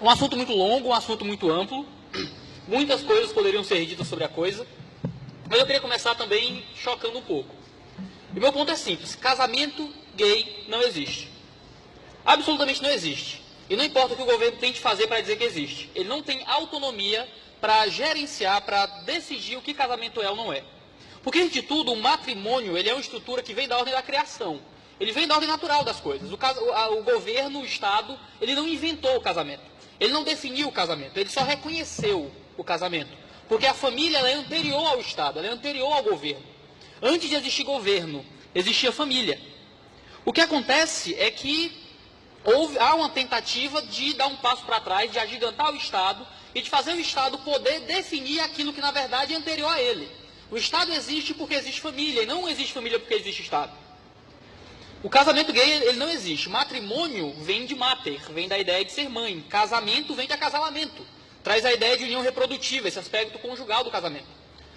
Um assunto muito longo, um assunto muito amplo. Muitas coisas poderiam ser ditas sobre a coisa. Mas eu queria começar também chocando um pouco. E meu ponto é simples. Casamento gay não existe. Absolutamente não existe. E não importa o que o governo tente fazer para dizer que existe. Ele não tem autonomia para gerenciar, para decidir o que casamento é ou não é. Porque, antes de tudo, o matrimônio ele é uma estrutura que vem da ordem da criação. Ele vem da ordem natural das coisas. O governo, o Estado, ele não inventou o casamento. Ele não definiu o casamento. Ele só reconheceu o casamento. Porque a família ela é anterior ao Estado, ela é anterior ao governo. Antes de existir governo, existia família. O que acontece é que há uma tentativa de dar um passo para trás, de agigantar o Estado e de fazer o Estado poder definir aquilo que, na verdade, é anterior a ele. O Estado existe porque existe família, e não existe família porque existe Estado. O casamento gay, ele não existe. Matrimônio vem de mater, vem da ideia de ser mãe. Casamento vem de acasalamento. Traz a ideia de união reprodutiva, esse aspecto conjugal do casamento.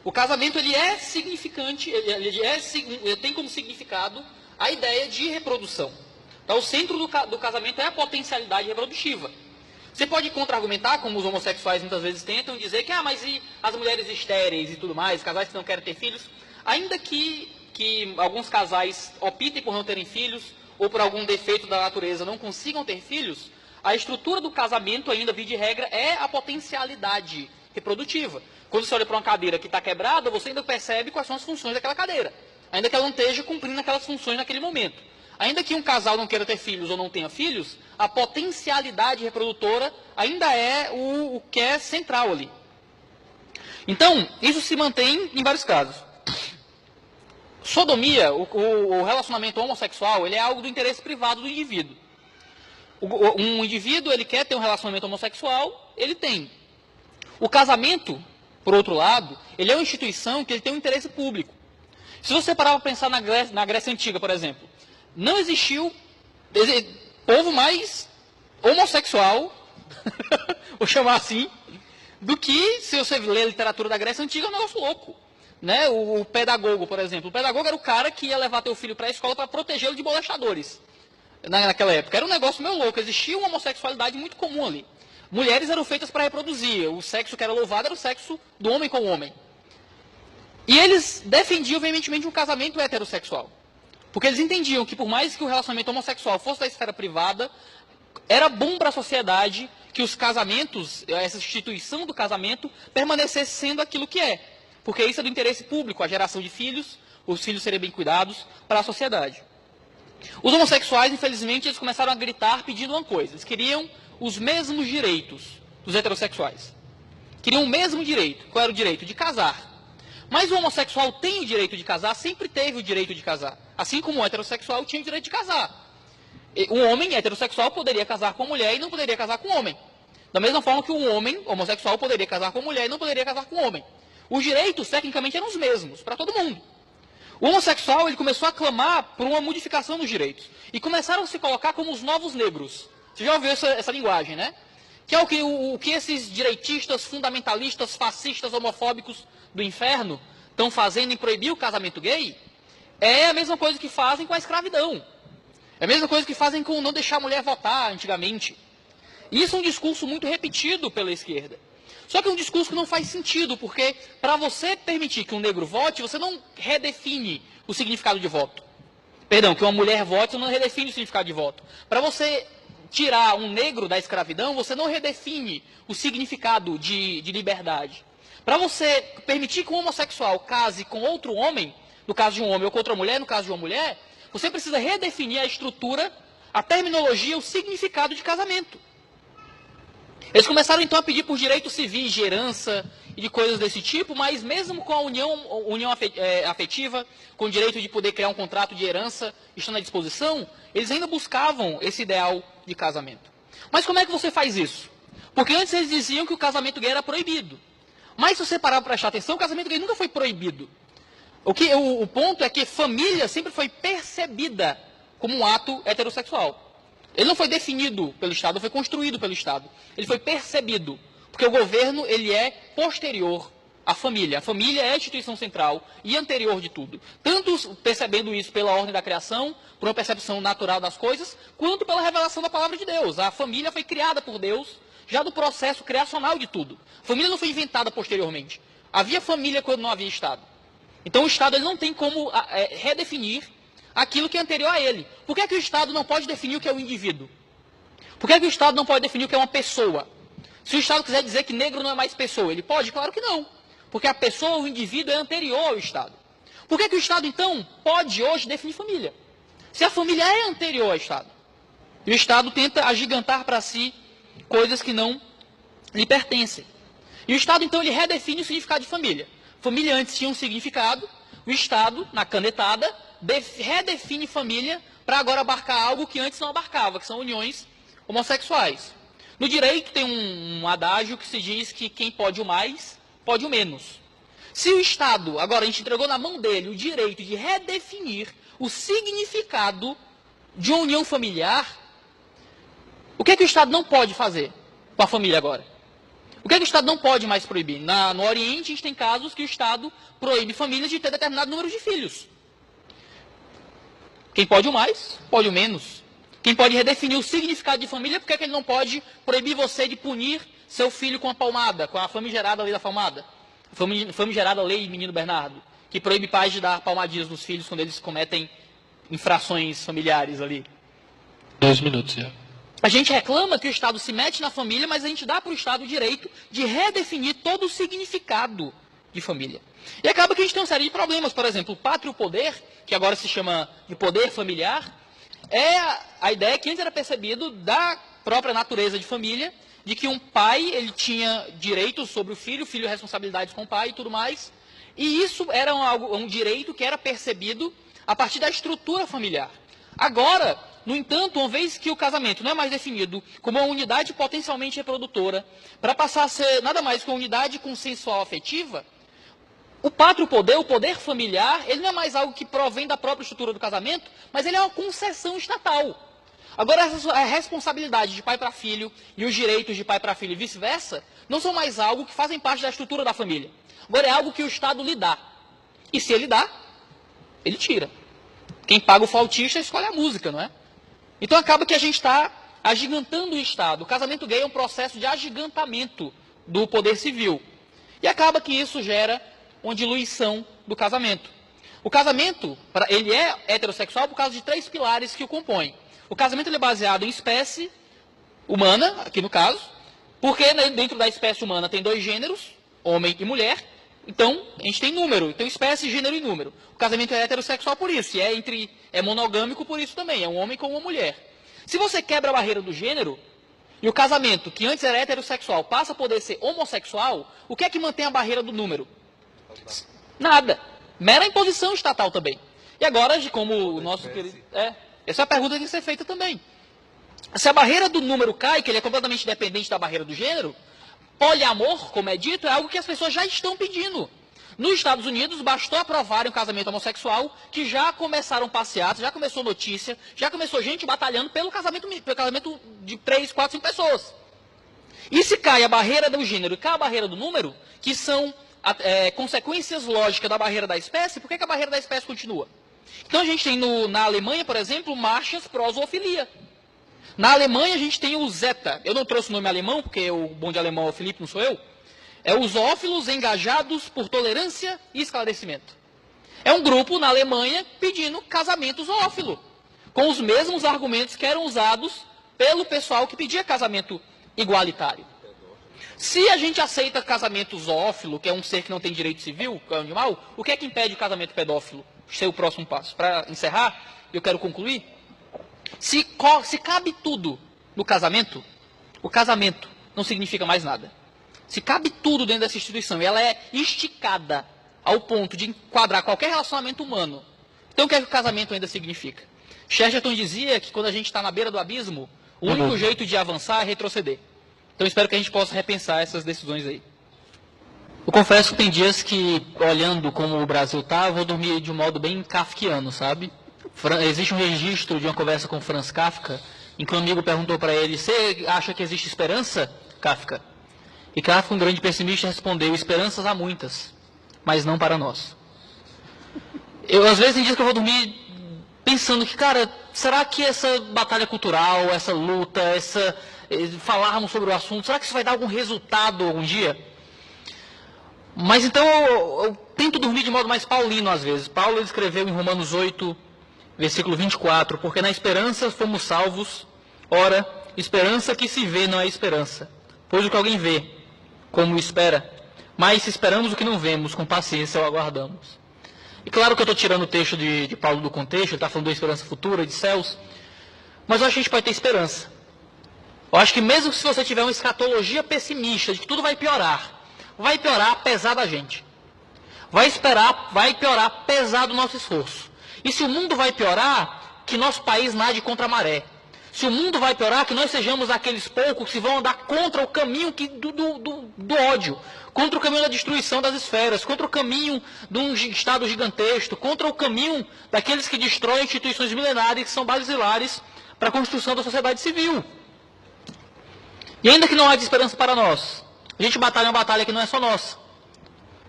O casamento, ele é significante, ele tem como significado a ideia de reprodução. Então, o centro do casamento é a potencialidade reprodutiva. Você pode contra-argumentar, como os homossexuais muitas vezes tentam, dizer que, mas e as mulheres estéreis e tudo mais, casais que não querem ter filhos? Ainda que alguns casais optem por não terem filhos, ou por algum defeito da natureza não consigam ter filhos, a estrutura do casamento, ainda, via de regra, é a potencialidade reprodutiva. Quando você olha para uma cadeira que está quebrada, você ainda percebe quais são as funções daquela cadeira, ainda que ela não esteja cumprindo aquelas funções naquele momento. Ainda que um casal não queira ter filhos ou não tenha filhos, a potencialidade reprodutora ainda é o que é central ali. Então, isso se mantém em vários casos. Sodomia, o relacionamento homossexual, ele é algo do interesse privado do indivíduo. Um indivíduo, ele quer ter um relacionamento homossexual, ele tem. O casamento, por outro lado, ele é uma instituição que ele tem um interesse público. Se você parar para pensar na Grécia Antiga, por exemplo, não existiu povo mais homossexual, vou chamar assim, do que, se você ler a literatura da Grécia Antiga, é um negócio louco. Né? O pedagogo, por exemplo. O pedagogo era o cara que ia levar teu filho para a escola para protegê-lo de molestadores. Naquela época. Era um negócio meio louco. Existia uma homossexualidade muito comum ali. Mulheres eram feitas para reproduzir. O sexo que era louvado era o sexo do homem com o homem. E eles defendiam veementemente um casamento heterossexual. Porque eles entendiam que, por mais que o relacionamento homossexual fosse da esfera privada, era bom para a sociedade que os casamentos, essa instituição do casamento, permanecesse sendo aquilo que é. Porque isso é do interesse público, a geração de filhos, os filhos serem bem cuidados para a sociedade. Os homossexuais, infelizmente, eles começaram a gritar pedindo uma coisa. Eles queriam os mesmos direitos dos heterossexuais. Queriam o mesmo direito. Qual era o direito? De casar. Mas o homossexual tem o direito de casar, sempre teve o direito de casar. Assim como o heterossexual tinha o direito de casar. Um homem heterossexual poderia casar com mulher e não poderia casar com homem. Da mesma forma que um homem homossexual poderia casar com mulher e não poderia casar com homem. Os direitos, tecnicamente, eram os mesmos, para todo mundo. O homossexual ele começou a clamar por uma modificação dos direitos. E começaram a se colocar como os novos negros. Você já ouviu essa linguagem, né? Que é o que esses direitistas, fundamentalistas, fascistas, homofóbicos do inferno estão fazendo em proibir o casamento gay. É a mesma coisa que fazem com a escravidão. É a mesma coisa que fazem com não deixar a mulher votar antigamente. E isso é um discurso muito repetido pela esquerda. Só que é um discurso que não faz sentido, porque para você permitir que um negro vote, você não redefine o significado de voto. Perdão, que uma mulher vote, você não redefine o significado de voto. Para você tirar um negro da escravidão, você não redefine o significado de liberdade. Para você permitir que um homossexual case com outro homem, no caso de um homem, ou com outra mulher, no caso de uma mulher, você precisa redefinir a estrutura, a terminologia, o significado de casamento. Eles começaram então a pedir por direitos civis, de herança e de coisas desse tipo, mas mesmo com a união afetiva, com o direito de poder criar um contrato de herança, estando à disposição, eles ainda buscavam esse ideal de casamento. Mas como é que você faz isso? Porque antes eles diziam que o casamento gay era proibido. Mas se você parar para prestar atenção, o casamento gay nunca foi proibido. O ponto é que família sempre foi percebida como um ato heterossexual. Ele não foi definido pelo Estado, foi construído pelo Estado. Ele foi percebido, porque o governo ele é posterior à família. A família é a instituição central e anterior de tudo. Tanto percebendo isso pela ordem da criação, por uma percepção natural das coisas, quanto pela revelação da palavra de Deus. A família foi criada por Deus já do processo criacional de tudo. A família não foi inventada posteriormente. Havia família quando não havia Estado. Então o Estado ele não tem como redefinir aquilo que é anterior a ele. Por que o Estado não pode definir o que é o indivíduo? Por que o Estado não pode definir o que é uma pessoa? Se o Estado quiser dizer que negro não é mais pessoa, ele pode? Claro que não. Porque a pessoa, o indivíduo, é anterior ao Estado. Por que o Estado, então, pode hoje definir família? Se a família é anterior ao Estado. E o Estado tenta agigantar para si coisas que não lhe pertencem. E o Estado, então, ele redefine o significado de família. Família antes tinha um significado, o Estado, na canetada, redefine família para agora abarcar algo que antes não abarcava, que são uniões homossexuais. No direito tem um adágio que se diz que quem pode o mais, pode o menos. Se o Estado, agora a gente entregou na mão dele o direito de redefinir o significado de uma união familiar, o que é que o Estado não pode fazer com a família agora? O que é que o Estado não pode mais proibir? No Oriente, a gente tem casos que o Estado proíbe famílias de ter determinado número de filhos. Quem pode o mais, pode o menos. Quem pode redefinir o significado de família, por que é que ele não pode proibir você de punir seu filho com a palmada, com a famigerada lei da palmada? A famigerada lei Menino Bernardo, que proíbe pais de dar palmadinhas nos filhos quando eles cometem infrações familiares ali. 2 minutos, já. A gente reclama que o Estado se mete na família, mas a gente dá para o Estado o direito de redefinir todo o significado de família. E acaba que a gente tem uma série de problemas. Por exemplo, o pátrio poder, que agora se chama de poder familiar, é a ideia que antes era percebido da própria natureza de família, de que um pai ele tinha direitos sobre o filho responsabilidades com o pai e tudo mais. E isso era um direito que era percebido a partir da estrutura familiar. Agora, no entanto, uma vez que o casamento não é mais definido como uma unidade potencialmente reprodutora, para passar a ser nada mais que uma unidade consensual afetiva, o pátrio poder, o poder familiar, ele não é mais algo que provém da própria estrutura do casamento, mas ele é uma concessão estatal. Agora, a responsabilidade de pai para filho e os direitos de pai para filho e vice-versa não são mais algo que fazem parte da estrutura da família. Agora, é algo que o Estado lhe dá. E se ele dá, ele tira. Quem paga o flautista escolhe a música, não é? Então, acaba que a gente está agigantando o Estado. O casamento gay é um processo de agigantamento do poder civil. E acaba que isso gera uma diluição do casamento. O casamento, ele é heterossexual por causa de 3 pilares que o compõem. O casamento ele é baseado em espécie humana, aqui no caso, porque dentro da espécie humana tem 2 gêneros, homem e mulher, então a gente tem número, então espécie, gênero e número. O casamento é heterossexual por isso, e é monogâmico por isso também, é um homem com uma mulher. Se você quebra a barreira do gênero, e o casamento, que antes era heterossexual, passa a poder ser homossexual, o que é que mantém a barreira do número? Nada. Mera imposição estatal também. E agora, como o nosso querido... essa é a pergunta que tem que ser feita também. Se a barreira do número cai, que ele é completamente dependente da barreira do gênero, poliamor, como é dito, é algo que as pessoas já estão pedindo. Nos Estados Unidos, bastou aprovarem o casamento homossexual, que já começaram passeatas, já começou notícia, já começou gente batalhando pelo casamento de 3, 4, 5 pessoas. E se cai a barreira do gênero e cai a barreira do número, que são consequências lógicas da barreira da espécie, por que a barreira da espécie continua? Então a gente tem na Alemanha, por exemplo, marchas pró-zoofilia. Na Alemanha a gente tem o Zeta. Eu não trouxe o nome alemão, porque o bom de alemão é o Felipe, não sou eu. É os zoófilos engajados por tolerância e esclarecimento. É um grupo na Alemanha pedindo casamento zoófilo, com os mesmos argumentos que eram usados pelo pessoal que pedia casamento igualitário. Se a gente aceita casamento zoófilo, que é um ser que não tem direito civil, que é um animal, o que é que impede o casamento pedófilo ser o próximo passo? Para encerrar, eu quero concluir. Se cabe tudo no casamento, o casamento não significa mais nada. Se cabe tudo dentro dessa instituição e ela é esticada ao ponto de enquadrar qualquer relacionamento humano, então o que é que o casamento ainda significa? Chesterton dizia que quando a gente está na beira do abismo, o único jeito de avançar é retroceder. Então espero que a gente possa repensar essas decisões aí. Eu confesso que tem dias que, olhando como o Brasil está, eu vou dormir de um modo bem kafkiano, sabe? Existe um registro de uma conversa com Franz Kafka, em que um amigo perguntou para ele: você acha que existe esperança, Kafka? E Kafka, um grande pessimista, respondeu: esperanças há muitas, mas não para nós. Às vezes tem dias que eu vou dormir pensando que, cara, será que essa batalha cultural, essa luta, falarmos sobre o assunto? Será que isso vai dar algum resultado algum dia? Mas então eu tento dormir de modo mais paulino às vezes. Paulo escreveu em Romanos 8, versículo 24, porque na esperança fomos salvos. Ora, esperança que se vê não é esperança, pois o que alguém vê, como espera, mas se esperamos o que não vemos, com paciência o aguardamos. E claro que eu estou tirando o texto de Paulo do contexto, ele está falando da esperança futura, de céus, mas eu acho que a gente pode ter esperança. Eu acho que mesmo se você tiver uma escatologia pessimista, de que tudo vai piorar apesar da gente. Vai piorar apesar do nosso esforço. E se o mundo vai piorar, que nosso país nade contra a maré. Se o mundo vai piorar, que nós sejamos aqueles poucos que vão andar contra o caminho do ódio, contra o caminho da destruição das esferas, contra o caminho de um Estado gigantesco, contra o caminho daqueles que destroem instituições milenares que são basilares para a construção da sociedade civil. E ainda que não haja esperança para nós, a gente batalha uma batalha que não é só nossa.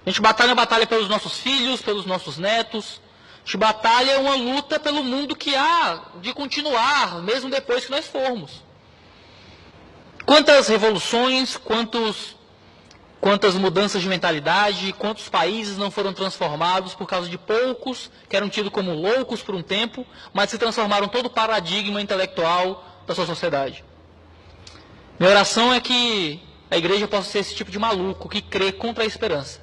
A gente batalha uma batalha pelos nossos filhos, pelos nossos netos. A gente batalha uma luta pelo mundo que há de continuar, mesmo depois que nós formos. Quantas revoluções, quantas mudanças de mentalidade, quantos países não foram transformados por causa de poucos, que eram tidos como loucos por um tempo, mas se transformaram todo o paradigma intelectual da sua sociedade. Minha oração é que a igreja possa ser esse tipo de maluco que crê contra a esperança.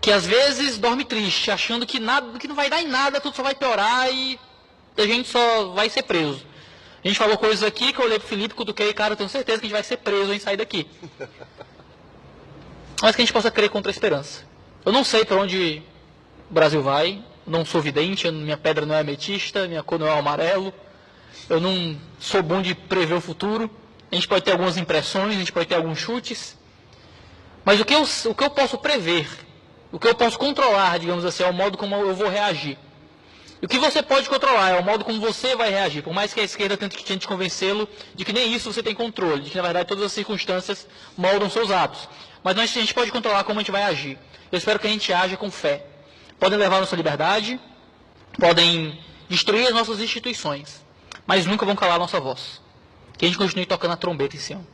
Que às vezes dorme triste, achando que não vai dar em nada, tudo só vai piorar e a gente só vai ser preso. A gente falou coisas aqui que eu olhei pro Felipe, cutuquei, cara, eu tenho certeza que a gente vai ser preso em sair daqui. Mas que a gente possa crer contra a esperança. Eu não sei para onde o Brasil vai, não sou vidente, minha pedra não é ametista, minha cor não é amarelo, eu não sou bom de prever o futuro. A gente pode ter algumas impressões, a gente pode ter alguns chutes, mas o que eu posso prever, o que eu posso controlar, digamos assim, é o modo como eu vou reagir. E o que você pode controlar é o modo como você vai reagir, por mais que a esquerda tente convencê-lo de que nem isso você tem controle, de que na verdade todas as circunstâncias moldam seus atos. Mas a gente pode controlar como a gente vai agir. Eu espero que a gente haja com fé. Podem levar a nossa liberdade, podem destruir as nossas instituições, mas nunca vão calar a nossa voz. Que a gente continue tocando a trombeta em Sião.